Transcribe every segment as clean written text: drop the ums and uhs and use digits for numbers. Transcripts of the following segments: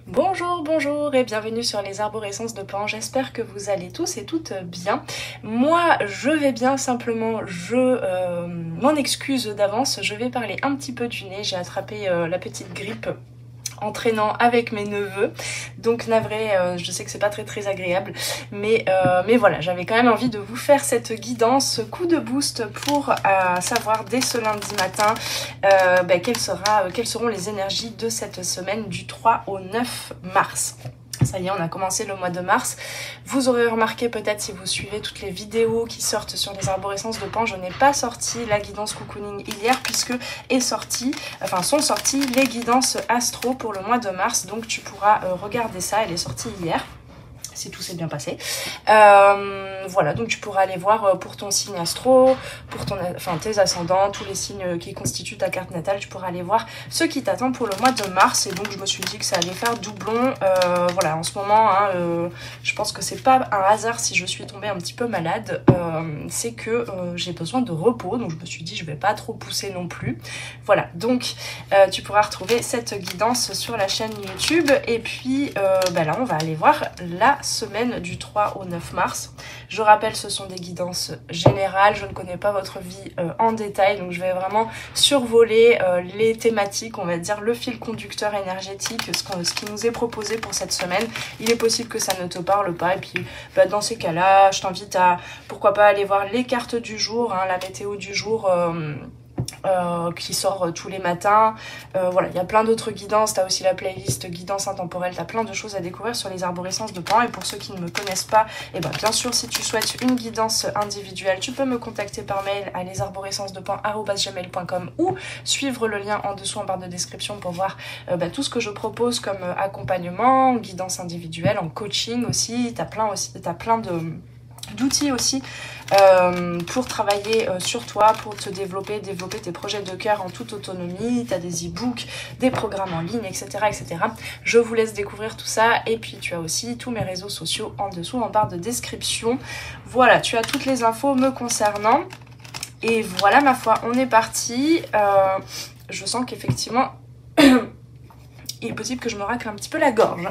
Bonjour, bonjour et bienvenue sur les arborescences de Pan. J'espère que vous allez tous et toutes bien. Moi, je vais bien, simplement, je m'en excuse d'avance. Je vais parler un petit peu du nez. J'ai attrapé la petite grippe en traînant avec mes neveux, donc navré, je sais que c'est pas très agréable, mais voilà, j'avais quand même envie de vous faire cette guidance, ce coup de boost pour savoir dès ce lundi matin quelles seront les énergies de cette semaine du 3 au 9 mars. Ça y est, on a commencé le mois de mars. Vous aurez remarqué peut-être si vous suivez toutes les vidéos qui sortent sur les arborescences de Pan, je n'ai pas sorti la guidance cocooning hier puisque sont sorties les guidances astro pour le mois de mars. Donc tu pourras regarder ça, elle est sortie hier. Si tout s'est bien passé. Voilà, donc tu pourras aller voir pour ton signe astro, pour tes ascendants, tous les signes qui constituent ta carte natale, tu pourras aller voir ce qui t'attend pour le mois de mars. Et donc je me suis dit que ça allait faire doublon. Voilà, en ce moment, je pense que c'est pas un hasard si je suis tombée un petit peu malade. C'est que j'ai besoin de repos, donc je me suis dit je vais pas trop pousser non plus. Voilà, donc tu pourras retrouver cette guidance sur la chaîne YouTube. Et puis là, on va aller voir la semaine du 3 au 9 mars. Je rappelle, ce sont des guidances générales, je ne connais pas votre vie en détail, donc je vais vraiment survoler les thématiques, on va dire le fil conducteur énergétique, ce qui nous est proposé pour cette semaine. Il est possible que ça ne te parle pas, et puis dans ces cas-là, je t'invite à, pourquoi pas, aller voir les cartes du jour, la météo du jour, qui sort tous les matins. Voilà, il y a plein d'autres guidances. Tu as aussi la playlist guidance intemporelle. Tu as plein de choses à découvrir sur les arborescences de Pan. Et pour ceux qui ne me connaissent pas, bien sûr, si tu souhaites une guidance individuelle, tu peux me contacter par mail à lesarborescencesdepan@gmail.com ou suivre le lien en dessous en barre de description pour voir tout ce que je propose comme accompagnement, guidance individuelle, en coaching aussi. Tu as plein d'outils aussi pour travailler sur toi, pour te développer tes projets de cœur en toute autonomie. Tu as des e-books, des programmes en ligne, etc., etc. Je vous laisse découvrir tout ça. Et puis tu as aussi tous mes réseaux sociaux en dessous en barre de description. Voilà, tu as toutes les infos me concernant. Et voilà, ma foi, on est parti. Je sens qu'effectivement il est possible que je me racle un petit peu la gorge.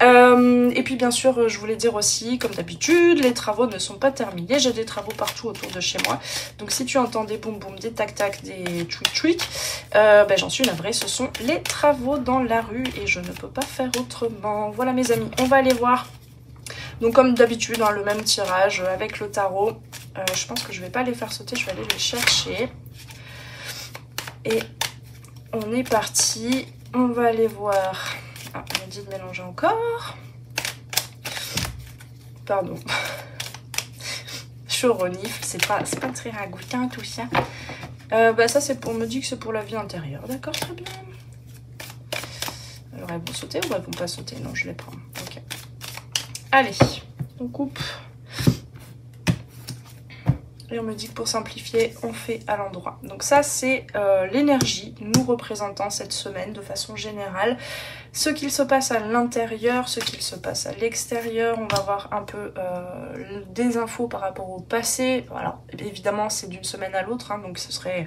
Et puis bien sûr, je voulais dire aussi, comme d'habitude, les travaux ne sont pas terminés. J'ai des travaux partout autour de chez moi. Donc si tu entends des boum boum, des tac tac, des tweet tweet, j'en suis navrée. Ce sont les travaux dans la rue et je ne peux pas faire autrement. Voilà mes amis, on va aller voir. Donc comme d'habitude, le même tirage avec le tarot. Je pense que je vais pas les faire sauter, je vais aller les chercher. Et on est parti. On va aller voir. Ah, on m'a dit de mélanger encore. Pardon. Je renifle, c'est pas très ragoûtant tout ça. Ça c'est pour, on me dit que c'est pour la vie intérieure. D'accord, très bien. Alors elles vont sauter ou elles vont pas sauter? Non, je les prends. Ok. Allez, on coupe. Et on me dit que pour simplifier, on fait à l'endroit. Donc ça, c'est l'énergie nous représentant cette semaine de façon générale. Ce qu'il se passe à l'intérieur, ce qu'il se passe à l'extérieur. On va voir un peu des infos par rapport au passé. Alors, évidemment, c'est d'une semaine à l'autre. Donc ce serait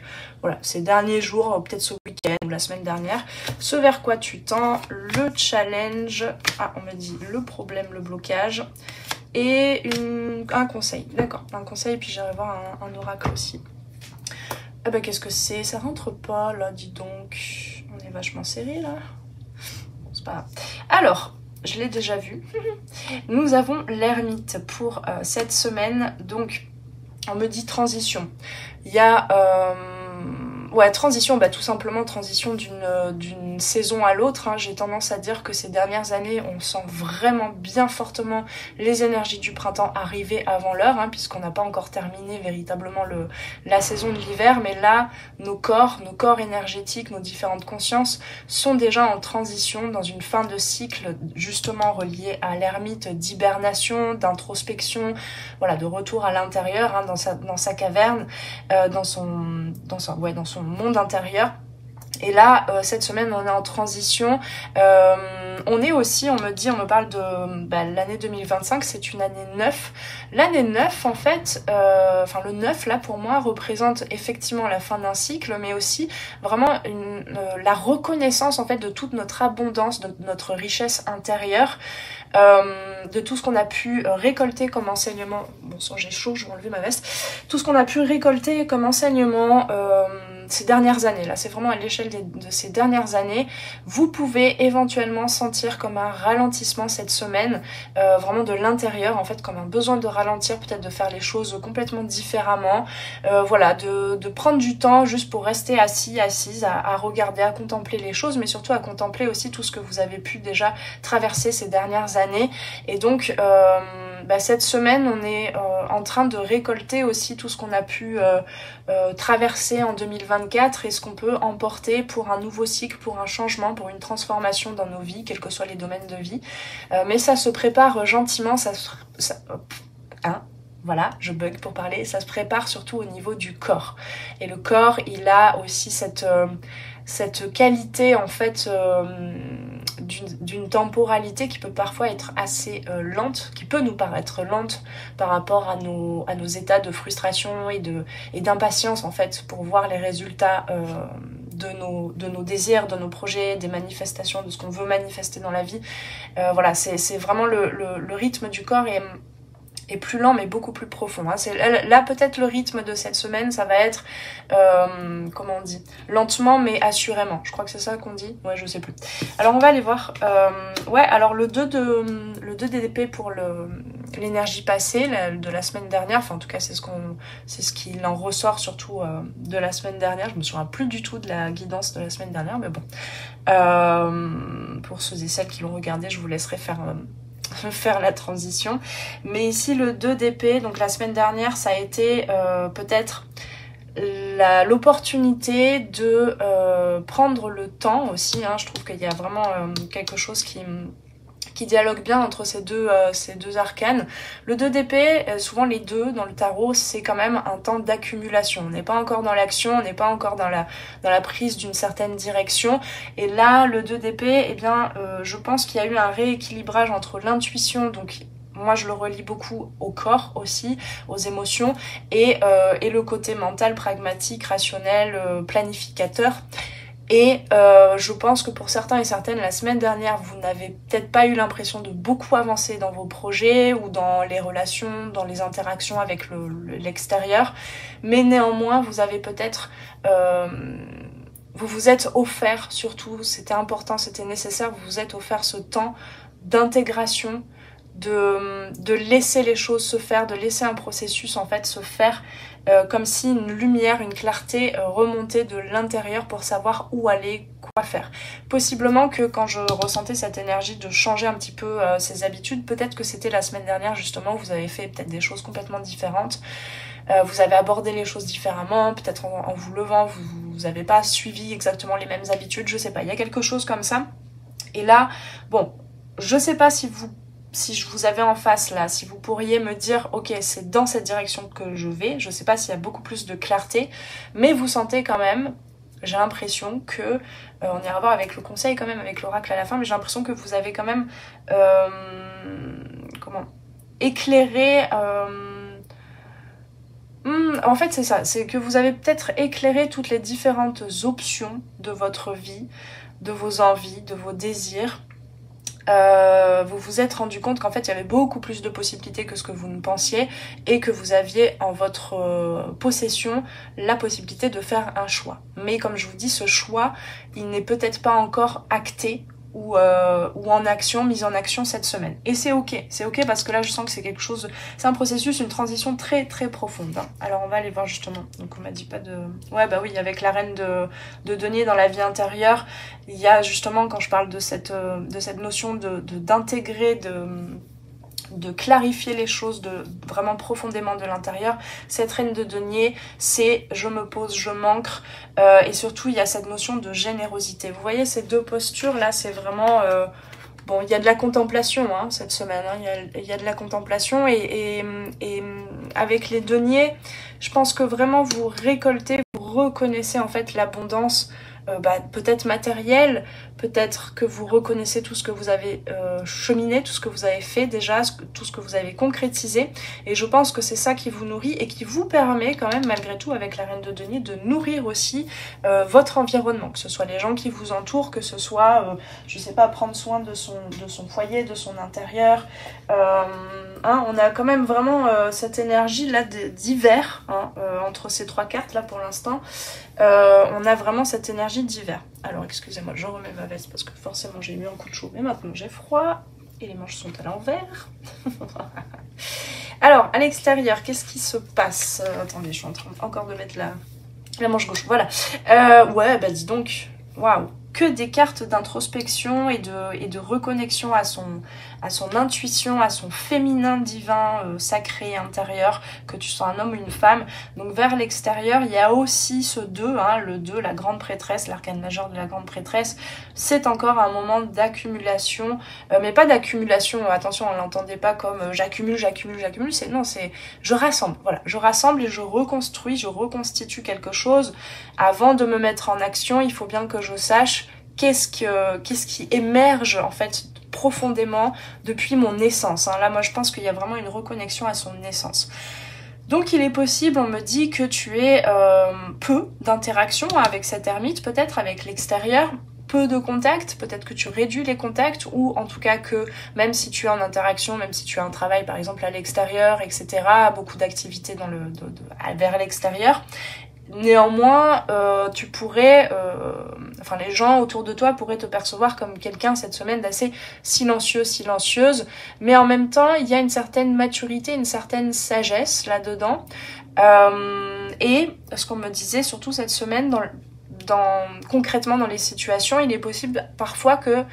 ces derniers jours, peut-être ce week-end ou la semaine dernière. Ce vers quoi tu tends, le challenge. Ah, on me dit le problème, le blocage. Et un conseil, d'accord, un conseil, puis j'irai voir un oracle aussi. Ah qu'est-ce que c'est? Ça rentre pas, là, dis donc. On est vachement serré, là. Bon, c'est pas grave. Alors, je l'ai déjà vu. Nous avons l'ermite pour cette semaine. Donc, on me dit transition. Il y a... transition, tout simplement transition d'une saison à l'autre. J'ai tendance à dire que ces dernières années, on sent vraiment bien fortement les énergies du printemps arriver avant l'heure, puisqu'on n'a pas encore terminé véritablement la saison de l'hiver. Mais là, nos corps énergétiques, nos différentes consciences sont déjà en transition dans une fin de cycle, justement reliée à l'ermite, d'hibernation, d'introspection, de retour à l'intérieur, dans sa caverne, dans son monde intérieur. Et là, cette semaine, on est en transition. On est aussi, on me parle de l'année 2025, c'est une année 9. L'année 9, en fait, le 9, là, pour moi, représente effectivement la fin d'un cycle, mais aussi vraiment la reconnaissance, en fait, de toute notre abondance, de notre richesse intérieure, de tout ce qu'on a pu récolter comme enseignement. Bon sang, j'ai chaud, je vais enlever ma veste. Tout ce qu'on a pu récolter comme enseignement ces dernières années. Là, c'est vraiment à l'échelle de ces dernières années. Vous pouvez éventuellement sentir comme un ralentissement cette semaine, vraiment de l'intérieur, en fait, comme un besoin de ralentir, peut-être de faire les choses complètement différemment. Voilà, de prendre du temps juste pour rester assise, à regarder, à contempler les choses, mais surtout à contempler aussi tout ce que vous avez pu déjà traverser ces dernières années. Et donc, cette semaine, on est en train de récolter aussi tout ce qu'on a pu traverser en 2024 et ce qu'on peut emporter pour un nouveau cycle, pour un changement, pour une transformation dans nos vies, quels que soient les domaines de vie. Mais ça se prépare gentiment, voilà, je bug pour parler, ça se prépare surtout au niveau du corps. Et le corps, il a aussi cette qualité, en fait, d'une temporalité qui peut parfois être assez lente, qui peut nous paraître lente par rapport à nos états de frustration et d'impatience, en fait, pour voir les résultats de nos désirs, de nos projets, des manifestations, de ce qu'on veut manifester dans la vie. Voilà, c'est vraiment le rythme du corps est plus lent mais beaucoup plus profond. Hein. Là peut-être le rythme de cette semaine ça va être, comment on dit, lentement mais assurément. Je crois que c'est ça qu'on dit. Ouais, je sais plus. Alors on va aller voir. Ouais, alors le 2 DDP pour l'énergie passée de la semaine dernière. Enfin en tout cas c'est ce qu'il en ressort surtout de la semaine dernière. Je me souviens plus du tout de la guidance de la semaine dernière mais bon. Pour ceux et celles qui l'ont regardé, je vous laisserai faire la transition. Mais ici le 2 d'épée, donc la semaine dernière ça a été peut-être l'opportunité de prendre le temps aussi, hein. Je trouve qu'il y a vraiment quelque chose qui dialogue bien entre ces deux arcanes. Le 2 d'épée, souvent les deux dans le tarot, c'est quand même un temps d'accumulation. On n'est pas encore dans l'action, on n'est pas encore dans la prise d'une certaine direction. Et là, le 2 d'épée, eh bien, je pense qu'il y a eu un rééquilibrage entre l'intuition, donc moi je le relie beaucoup au corps aussi, aux émotions, et le côté mental, pragmatique, rationnel, planificateur. Et je pense que pour certains et certaines, la semaine dernière, vous n'avez peut-être pas eu l'impression de beaucoup avancer dans vos projets ou dans les relations, dans les interactions avec l'extérieur. Mais néanmoins, vous avez peut-être... vous vous êtes offert, surtout, c'était important, c'était nécessaire, vous vous êtes offert ce temps d'intégration, de laisser les choses se faire, de laisser un processus en fait se faire, comme si une lumière, une clarté remontait de l'intérieur pour savoir où aller, quoi faire. Possiblement que quand je ressentais cette énergie de changer un petit peu ses habitudes, peut-être que c'était la semaine dernière justement où vous avez fait peut-être des choses complètement différentes, vous avez abordé les choses différemment, peut-être en vous levant, vous n'avez pas suivi exactement les mêmes habitudes, je sais pas, il y a quelque chose comme ça. Et là, bon, je sais pas si je vous avais en face là, si vous pourriez me dire ok c'est dans cette direction que je vais, je sais pas s'il y a beaucoup plus de clarté, mais vous sentez quand même, j'ai l'impression que, on ira voir avec le conseil quand même, avec l'oracle à la fin, mais j'ai l'impression que vous avez quand même éclairé, en fait c'est ça, c'est que vous avez peut-être éclairé toutes les différentes options de votre vie, de vos envies, de vos désirs. Vous vous êtes rendu compte qu'en fait il y avait beaucoup plus de possibilités que ce que vous ne pensiez et que vous aviez en votre possession la possibilité de faire un choix. Mais comme je vous dis, ce choix il n'est peut-être pas encore acté ou en action, mise en action cette semaine. Et c'est ok parce que là je sens que c'est quelque chose, c'est un processus, une transition très très profonde. Hein. Alors on va aller voir justement, donc on m'a dit pas de... Ouais bah oui, avec la reine de denier dans la vie intérieure, il y a justement quand je parle de cette notion d'intégrer, de clarifier les choses vraiment profondément de l'intérieur. Cette reine de denier, c'est je me pose, je m'ancre, et surtout il y a cette notion de générosité. Vous voyez ces deux postures là, c'est vraiment... bon, il y a de la contemplation hein, cette semaine, hein, il y a de la contemplation et avec les deniers, je pense que vraiment vous récoltez, vous reconnaissez en fait l'abondance peut-être matériel, peut-être que vous reconnaissez tout ce que vous avez cheminé, tout ce que vous avez fait déjà, tout ce que vous avez concrétisé. Et je pense que c'est ça qui vous nourrit et qui vous permet quand même, malgré tout, avec la Reine de denier, de nourrir aussi votre environnement. Que ce soit les gens qui vous entourent, que ce soit, je sais pas, prendre soin de son foyer, de son intérieur. On a quand même vraiment cette énergie là d'hiver, entre ces trois cartes là pour l'instant. On a vraiment cette énergie d'hiver. Alors excusez-moi, je remets ma veste parce que forcément j'ai eu un coup de chaud, mais maintenant j'ai froid et les manches sont à l'envers. Alors à l'extérieur, qu'est-ce qui se passe? Attendez, je suis en train encore de mettre la manche gauche. Voilà. Ouais, bah dis donc, waouh, que des cartes d'introspection et de reconnexion à son intuition, à son féminin divin, sacré, intérieur, que tu sois un homme ou une femme. Donc vers l'extérieur, il y a aussi ce 2, le 2, la grande prêtresse, l'arcane majeur de la grande prêtresse. C'est encore un moment d'accumulation, mais pas d'accumulation, attention, on l'entendait pas comme j'accumule, c'est je rassemble, voilà, je rassemble et je reconstruis, je reconstitue quelque chose. Avant de me mettre en action, il faut bien que je sache qu'est-ce qui émerge en fait profondément depuis mon naissance. Là, moi, je pense qu'il y a vraiment une reconnexion à son naissance. Donc, il est possible, on me dit, que tu aies peu d'interaction avec cette ermite, peut-être avec l'extérieur, peu de contacts, peut-être que tu réduis les contacts, ou en tout cas que même si tu es en interaction, même si tu as un travail par exemple à l'extérieur, etc., beaucoup d'activités vers l'extérieur, néanmoins, tu pourrais, les gens autour de toi pourraient te percevoir comme quelqu'un cette semaine d'assez silencieuse, mais en même temps, il y a une certaine maturité, une certaine sagesse là-dedans. Et ce qu'on me disait, surtout cette semaine, concrètement dans les situations, il est possible parfois que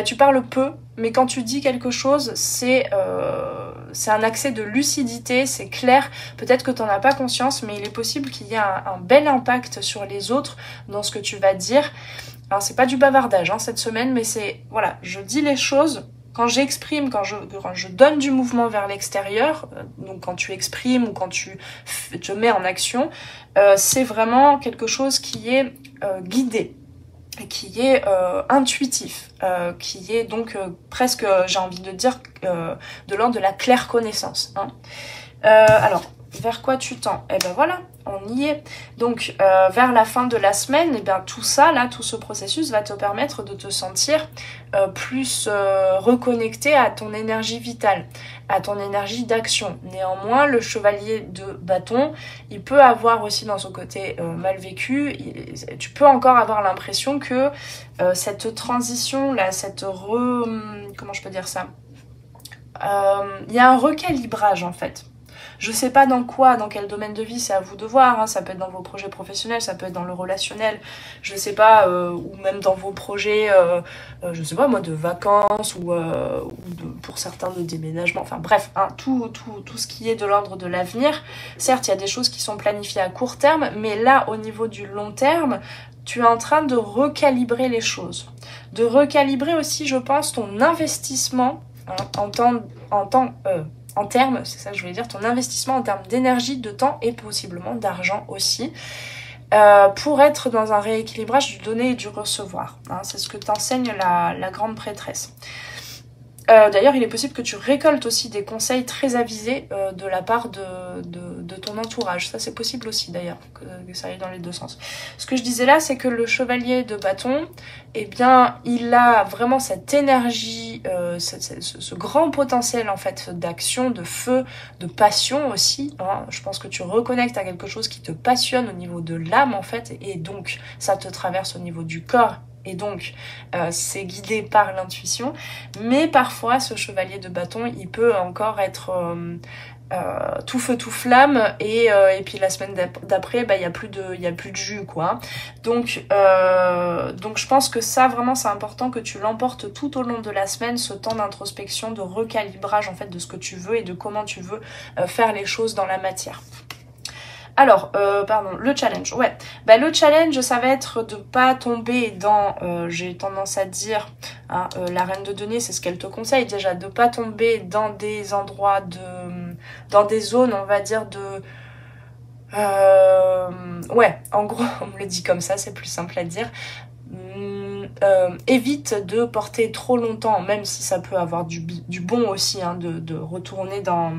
tu parles peu, mais quand tu dis quelque chose, c'est un accès de lucidité, c'est clair. Peut-être que tu n'en as pas conscience, mais il est possible qu'il y ait un bel impact sur les autres dans ce que tu vas dire. Alors c'est pas du bavardage cette semaine, mais c'est, voilà, je dis les choses. Quand j'exprime, quand je donne du mouvement vers l'extérieur, donc quand tu exprimes ou quand tu te mets en action, c'est vraiment quelque chose qui est guidé, qui est intuitif, qui est donc presque, j'ai envie de dire, de l'ordre de la claire connaissance. Alors, vers quoi tu tends? Eh ben voilà, on y est. Donc, vers la fin de la semaine, eh bien, tout ça, là, tout ce processus va te permettre de te sentir plus reconnecté à ton énergie vitale, à ton énergie d'action. Néanmoins, le chevalier de bâton, il peut avoir aussi dans son côté mal vécu, tu peux encore avoir l'impression que cette transition-là, comment je peux dire ça? Il y a un recalibrage en fait. Je sais pas dans quel domaine de vie, c'est à vous de voir, ça peut être dans vos projets professionnels, ça peut être dans le relationnel, je sais pas, ou même dans vos projets, je sais pas moi, de vacances, ou pour certains de déménagement, enfin bref, tout ce qui est de l'ordre de l'avenir. Certes, il y a des choses qui sont planifiées à court terme, mais là, au niveau du long terme, tu es en train de recalibrer les choses. De recalibrer aussi, je pense, ton investissement en termes, c'est ça que je voulais dire, ton investissement en termes d'énergie, de temps et possiblement d'argent aussi, pour être dans un rééquilibrage du donner et du recevoir. C'est ce que t'enseigne la grande prêtresse. D'ailleurs, il est possible que tu récoltes aussi des conseils très avisés de la part de ton entourage. Ça, c'est possible aussi, d'ailleurs, que ça aille dans les deux sens. Ce que je disais là, c'est que le chevalier de bâton, eh bien, il a vraiment cette énergie, ce grand potentiel, en fait, d'action, de feu, de passion aussi. Je pense que tu reconnectes à quelque chose qui te passionne au niveau de l'âme, en fait, et donc, ça te traverse au niveau du corps. Et donc, c'est guidé par l'intuition. Mais parfois, ce chevalier de bâton, il peut encore être tout feu, tout flamme. Et puis la semaine d'après, il y a plus de jus, quoi. Donc, je pense que ça, vraiment, c'est important que tu l'emportes tout au long de la semaine, ce temps d'introspection, de recalibrage, en fait, de ce que tu veux et de comment tu veux faire les choses dans la matière. Alors, le challenge, ouais. Le challenge, ça va être de pas tomber dans, j'ai tendance à dire, la reine de denier, c'est ce qu'elle te conseille déjà, de pas tomber dans des endroits dans des zones, on va dire, Ouais, en gros, on me le dit comme ça, c'est plus simple à dire. Évite de porter trop longtemps, même si ça peut avoir du bon aussi, hein, de retourner dans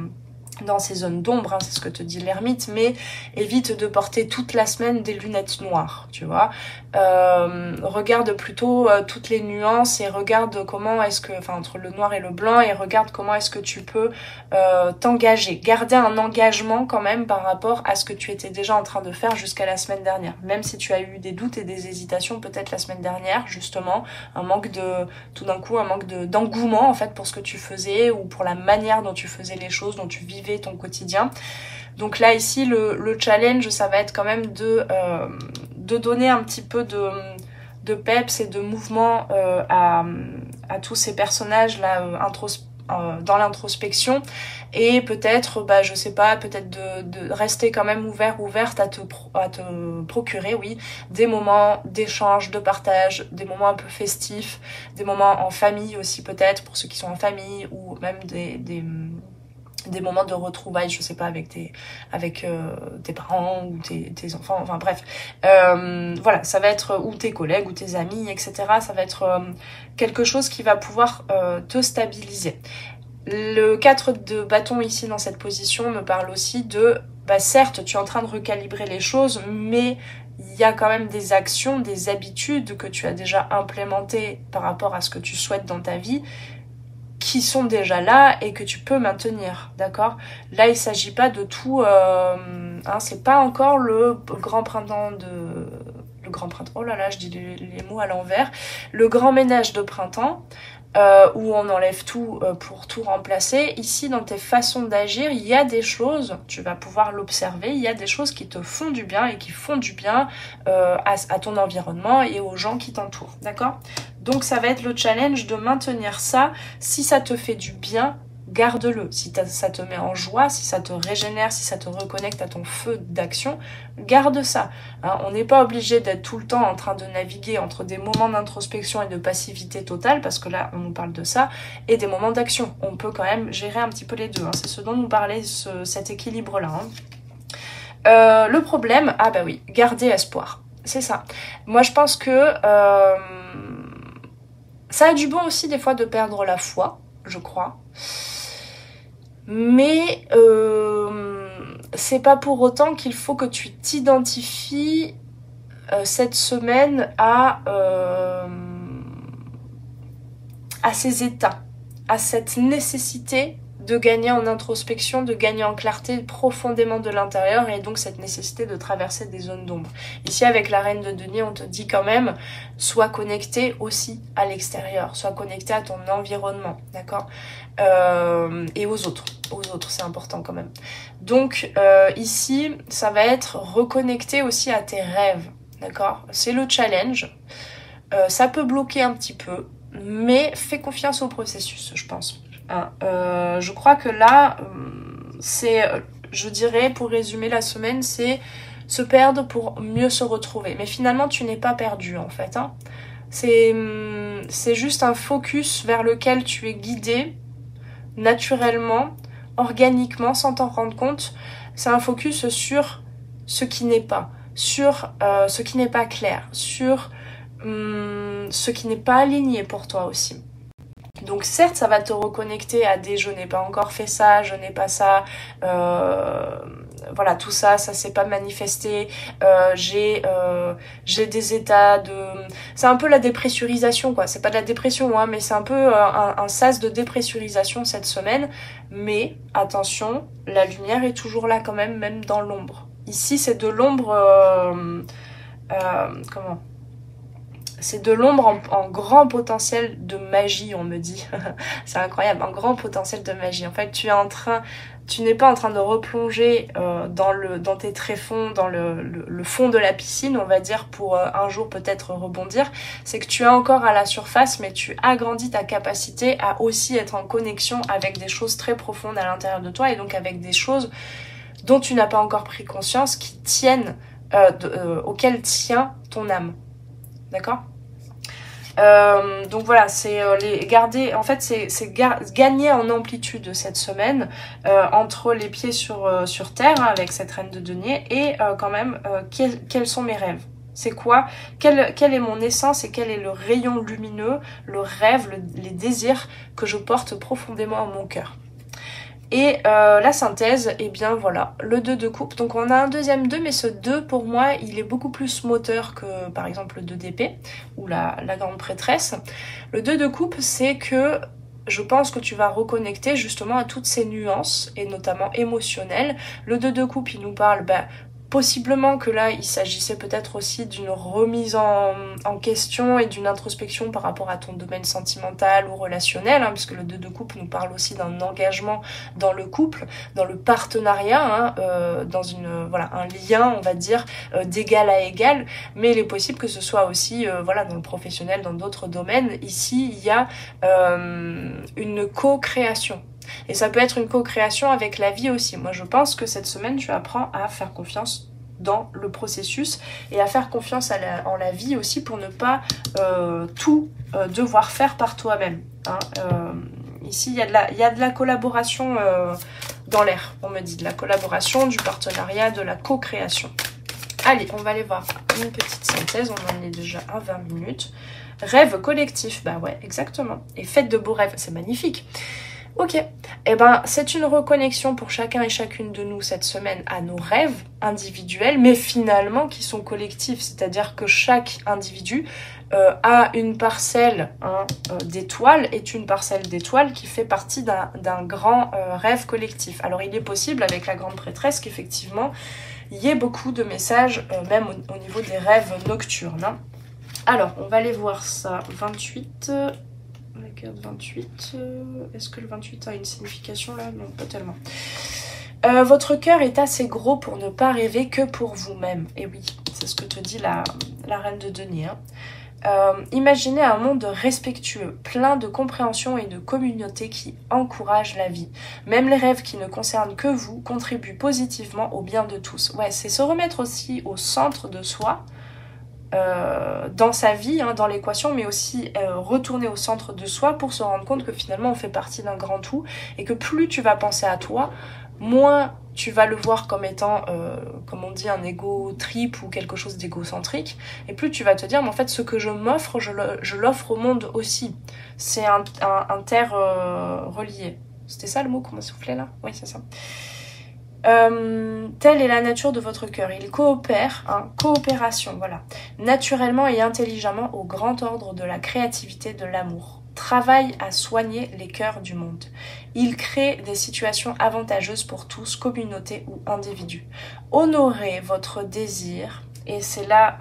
ces zones d'ombre, hein, c'est ce que te dit l'ermite, mais évite de porter toute la semaine des lunettes noires, tu vois. Regarde plutôt toutes les nuances et regarde comment est-ce que, enfin entre le noir et le blanc, et regarde comment est-ce que tu peux t'engager, garder un engagement quand même par rapport à ce que tu étais déjà en train de faire jusqu'à la semaine dernière, même si tu as eu des doutes et des hésitations peut-être la semaine dernière, justement, tout d'un coup un manque d'engouement en fait pour ce que tu faisais ou pour la manière dont tu faisais les choses, dont tu vivais ton quotidien. Donc là ici le challenge ça va être quand même de donner un petit peu de peps et de mouvement à tous ces personnages là dans l'introspection, et peut-être, bah je sais pas, peut-être de rester quand même ouverte à te procurer, oui, des moments d'échange, de partage, des moments un peu festifs, des moments en famille aussi peut-être, pour ceux qui sont en famille, ou même des moments de retrouvailles, je sais pas, avec tes parents ou tes enfants, enfin bref. Voilà, ça va être, ou tes collègues, ou tes amis, etc. Ça va être quelque chose qui va pouvoir te stabiliser. Le 4 de bâton ici dans cette position me parle aussi de, bah certes, tu es en train de recalibrer les choses, mais il y a quand même des actions, des habitudes que tu as déjà implémentées par rapport à ce que tu souhaites dans ta vie, qui sont déjà là et que tu peux maintenir, d'accord? Là, il s'agit pas de tout... hein, c'est pas encore le grand printemps de... Le grand printemps... Oh là là, je dis les mots à l'envers. Le grand ménage de printemps, où on enlève tout pour tout remplacer. Ici, dans tes façons d'agir, il y a des choses, tu vas pouvoir l'observer, il y a des choses qui te font du bien et qui font du bien à ton environnement et aux gens qui t'entourent, d'accord? Donc ça va être le challenge de maintenir ça. Si ça te fait du bien, garde-le. Si ça te met en joie, si ça te régénère, si ça te reconnecte à ton feu d'action, garde ça. Hein, on n'est pas obligé d'être tout le temps en train de naviguer entre des moments d'introspection et de passivité totale, parce que là, on nous parle de ça, et des moments d'action. On peut quand même gérer un petit peu les deux. Hein. C'est ce dont nous parlait cet équilibre-là. Hein. Le problème, ah bah oui, garder espoir. C'est ça. Moi, je pense que... ça a du bon aussi des fois de perdre la foi, je crois. Mais c'est pas pour autant qu'il faut que tu t'identifies cette semaine à ces états, à cette nécessité de gagner en introspection, de gagner en clarté profondément de l'intérieur, et donc cette nécessité de traverser des zones d'ombre. Ici, avec la reine de denier, on te dit quand même, sois connecté aussi à l'extérieur, sois connecté à ton environnement, d'accord, et aux autres, c'est important quand même. Donc ici, ça va être reconnecté aussi à tes rêves, d'accord, c'est le challenge. Ça peut bloquer un petit peu, mais fais confiance au processus, je pense. Je crois que là, c'est, je dirais, pour résumer la semaine, c'est se perdre pour mieux se retrouver. Mais finalement, tu n'es pas perdu, en fait. Hein. C'est juste un focus vers lequel tu es guidé, naturellement, organiquement, sans t'en rendre compte. C'est un focus sur ce qui n'est pas, sur ce qui n'est pas clair, sur ce qui n'est pas aligné pour toi aussi. Donc certes, ça va te reconnecter à des « je n'ai pas encore fait ça, je n'ai pas ça », voilà, tout ça, ça s'est pas manifesté, j'ai des états de... C'est un peu la dépressurisation, quoi. C'est pas de la dépression, hein, mais c'est un peu un sas de dépressurisation cette semaine. Mais attention, la lumière est toujours là quand même dans l'ombre. Ici, c'est de l'ombre... comment ? C'est de l'ombre en grand potentiel de magie, on me dit. C'est incroyable, un grand potentiel de magie. En fait, tu n'es pas en train de replonger dans tes tréfonds, dans le fond de la piscine, on va dire, pour un jour peut-être rebondir. C'est que tu es encore à la surface, mais tu agrandis ta capacité à aussi être en connexion avec des choses très profondes à l'intérieur de toi, et donc avec des choses dont tu n'as pas encore pris conscience, qui tiennent, auxquelles tient ton âme. D'accord ? Donc voilà, c'est les garder, en fait c'est gagner en amplitude cette semaine, entre les pieds sur terre, hein, avec cette reine de denier, et quand même quels sont mes rêves. C'est quoi, quelle est mon essence et quel est le rayon lumineux, le rêve, les désirs que je porte profondément en mon cœur. Et la synthèse, eh bien voilà, le 2 de coupe. Donc on a un deuxième 2, mais ce 2 pour moi, il est beaucoup plus moteur que par exemple le 2 d'épée ou la grande prêtresse. Le 2 de coupe, c'est que je pense que tu vas reconnecter justement à toutes ces nuances, et notamment émotionnelles. Le 2 de coupe, il nous parle... Possiblement que là, il s'agissait peut-être aussi d'une remise en question et d'une introspection par rapport à ton domaine sentimental ou relationnel, hein, puisque le 2 de coupe nous parle aussi d'un engagement dans le couple, dans le partenariat, hein, dans un lien, on va dire, d'égal à égal, mais il est possible que ce soit aussi dans le professionnel, dans d'autres domaines. Ici, il y a une co-création. Et ça peut être une co-création avec la vie aussi. Moi, je pense que cette semaine, tu apprends à faire confiance dans le processus et à faire confiance en la vie aussi pour ne pas tout devoir faire par toi-même. Hein. Ici, il y a de la collaboration dans l'air, on me dit. De la collaboration, du partenariat, de la co-création. Allez, on va aller voir une petite synthèse. On en est déjà à 20 minutes. Rêve collectif, bah ouais, exactement. Et faites de beaux rêves, c'est magnifique. Ok, eh ben c'est une reconnexion pour chacun et chacune de nous cette semaine à nos rêves individuels, mais finalement qui sont collectifs, c'est-à-dire que chaque individu a une parcelle d'étoiles, est une parcelle d'étoiles qui fait partie d'un grand rêve collectif. Alors il est possible avec la grande prêtresse qu'effectivement il y ait beaucoup de messages, même au niveau des rêves nocturnes. Hein. Alors on va aller voir ça, 28... La carte 28, est-ce que le 28 a une signification là? Non, pas tellement. Votre cœur est assez gros pour ne pas rêver que pour vous-même. Et oui, c'est ce que te dit la reine de denier. Hein. Imaginez un monde respectueux, plein de compréhension et de communauté qui encourage la vie. Même les rêves qui ne concernent que vous contribuent positivement au bien de tous. Ouais, c'est se remettre aussi au centre de soi, dans sa vie, hein, dans l'équation, mais aussi retourner au centre de soi pour se rendre compte que finalement on fait partie d'un grand tout et que plus tu vas penser à toi, moins tu vas le voir comme étant, comme on dit, un égo trip ou quelque chose d'égocentrique, et plus tu vas te dire, mais en fait ce que je m'offre, je l'offre au monde aussi. C'est un terre relié. C'était ça le mot qu'on m'a soufflé là? Oui, c'est ça. Telle est la nature de votre cœur. Il coopère, hein, coopération, voilà, naturellement et intelligemment au grand ordre de la créativité, de l'amour. Travaille à soigner les cœurs du monde. Il crée des situations avantageuses pour tous, communautés ou individus. Honorez votre désir. Et c'est là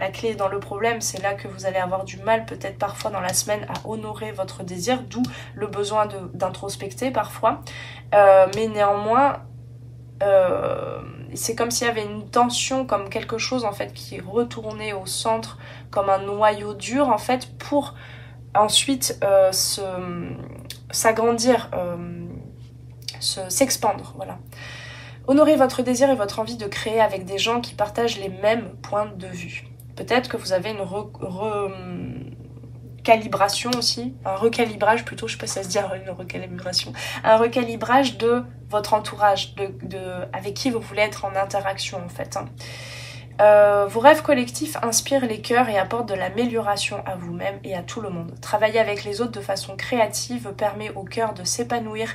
la clé dans le problème, c'est là que vous allez avoir du mal peut-être parfois dans la semaine à honorer votre désir, d'où le besoin d'introspecter parfois. Mais néanmoins, c'est comme s'il y avait une tension, comme quelque chose en fait qui retournait au centre, comme un noyau dur en fait, pour ensuite s'agrandir, s'expandre, voilà. Honorez votre désir et votre envie de créer avec des gens qui partagent les mêmes points de vue. Peut-être que vous avez une calibration aussi, un recalibrage plutôt, je sais pas si ça se dit une recalibration, un recalibrage de votre entourage, avec qui vous voulez être en interaction en fait. Hein. Vos rêves collectifs inspirent les cœurs et apportent de l'amélioration à vous-même et à tout le monde. Travailler avec les autres de façon créative permet au cœur de s'épanouir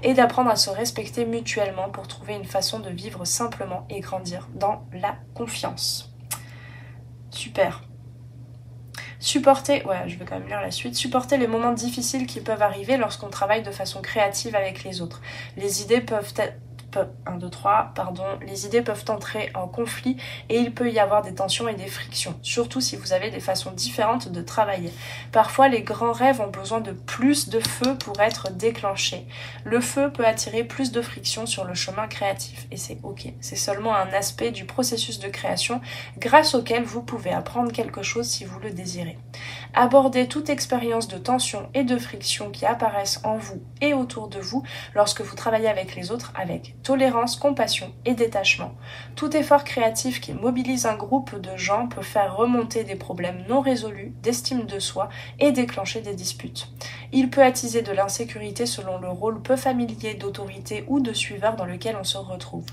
et d'apprendre à se respecter mutuellement pour trouver une façon de vivre simplement et grandir dans la confiance. Super. Supporter, ouais, je vais quand même lire la suite. Supporter les moments difficiles qui peuvent arriver lorsqu'on travaille de façon créative avec les autres. Les idées peuvent être... les idées peuvent entrer en conflit et il peut y avoir des tensions et des frictions, surtout si vous avez des façons différentes de travailler. Parfois, les grands rêves ont besoin de plus de feu pour être déclenchés. Le feu peut attirer plus de friction sur le chemin créatif et c'est ok. C'est seulement un aspect du processus de création grâce auquel vous pouvez apprendre quelque chose si vous le désirez. Abordez toute expérience de tension et de friction qui apparaissent en vous et autour de vous lorsque vous travaillez avec les autres avec tolérance, compassion et détachement. Tout effort créatif qui mobilise un groupe de gens peut faire remonter des problèmes non résolus, d'estime de soi et déclencher des disputes. Il peut attiser de l'insécurité selon le rôle peu familier d'autorité ou de suiveur dans lequel on se retrouve.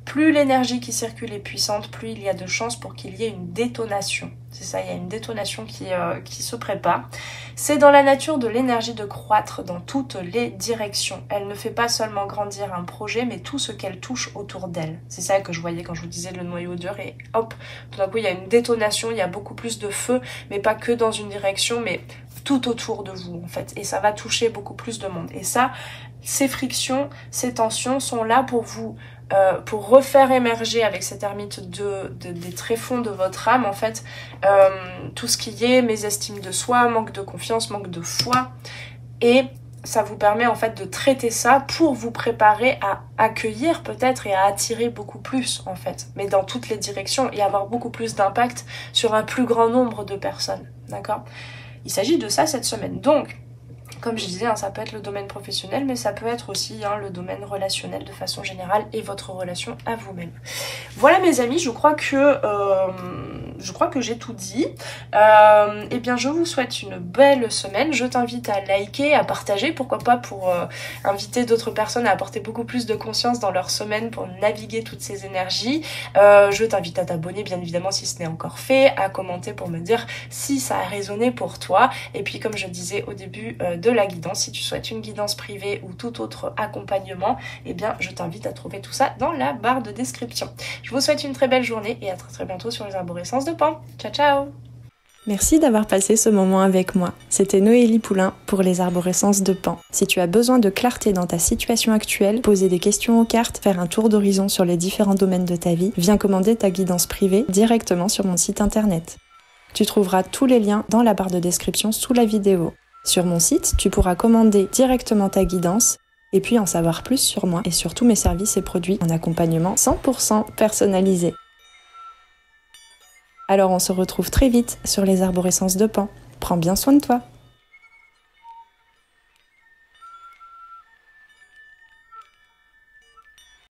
Plus l'énergie qui circule est puissante, plus il y a de chances pour qu'il y ait une détonation. C'est ça, il y a une détonation qui se prépare. C'est dans la nature de l'énergie de croître dans toutes les directions. Elle ne fait pas seulement grandir un projet, mais tout ce qu'elle touche autour d'elle. C'est ça que je voyais quand je vous disais le noyau dur et hop, tout d'un coup il y a une détonation, il y a beaucoup plus de feu, mais pas que dans une direction, mais tout autour de vous en fait. Et ça va toucher beaucoup plus de monde. Et ça, ces frictions, ces tensions sont là pour vous pour refaire émerger avec cette ermite des tréfonds de votre âme en fait tout ce qui est mésestime de soi, manque de confiance, manque de foi, et ça vous permet en fait de traiter ça pour vous préparer à accueillir peut-être et à attirer beaucoup plus en fait, mais dans toutes les directions et avoir beaucoup plus d'impact sur un plus grand nombre de personnes, d'accord? Il s'agit de ça cette semaine. Donc comme je disais, ça peut être le domaine professionnel, mais ça peut être aussi le domaine relationnel de façon générale et votre relation à vous-même. Voilà mes amis, je crois que j'ai tout dit. Eh bien, je vous souhaite une belle semaine. Je t'invite à liker, à partager, pourquoi pas pour inviter d'autres personnes à apporter beaucoup plus de conscience dans leur semaine pour naviguer toutes ces énergies. Je t'invite à t'abonner, bien évidemment, si ce n'est encore fait, à commenter pour me dire si ça a résonné pour toi. Et puis, comme je disais au début de la guidance, si tu souhaites une guidance privée ou tout autre accompagnement, eh bien je t'invite à trouver tout ça dans la barre de description. Je vous souhaite une très belle journée et à très très bientôt sur les arborescences de Pan. Ciao ciao. Merci d'avoir passé ce moment avec moi. C'était Noélie Poulain pour les arborescences de Pan. Si tu as besoin de clarté dans ta situation actuelle, poser des questions aux cartes, faire un tour d'horizon sur les différents domaines de ta vie, viens commander ta guidance privée directement sur mon site internet. Tu trouveras tous les liens dans la barre de description sous la vidéo. Sur mon site, tu pourras commander directement ta guidance et puis en savoir plus sur moi et sur tous mes services et produits en accompagnement 100% personnalisé. Alors on se retrouve très vite sur les arborescences de Pan. Prends bien soin de toi.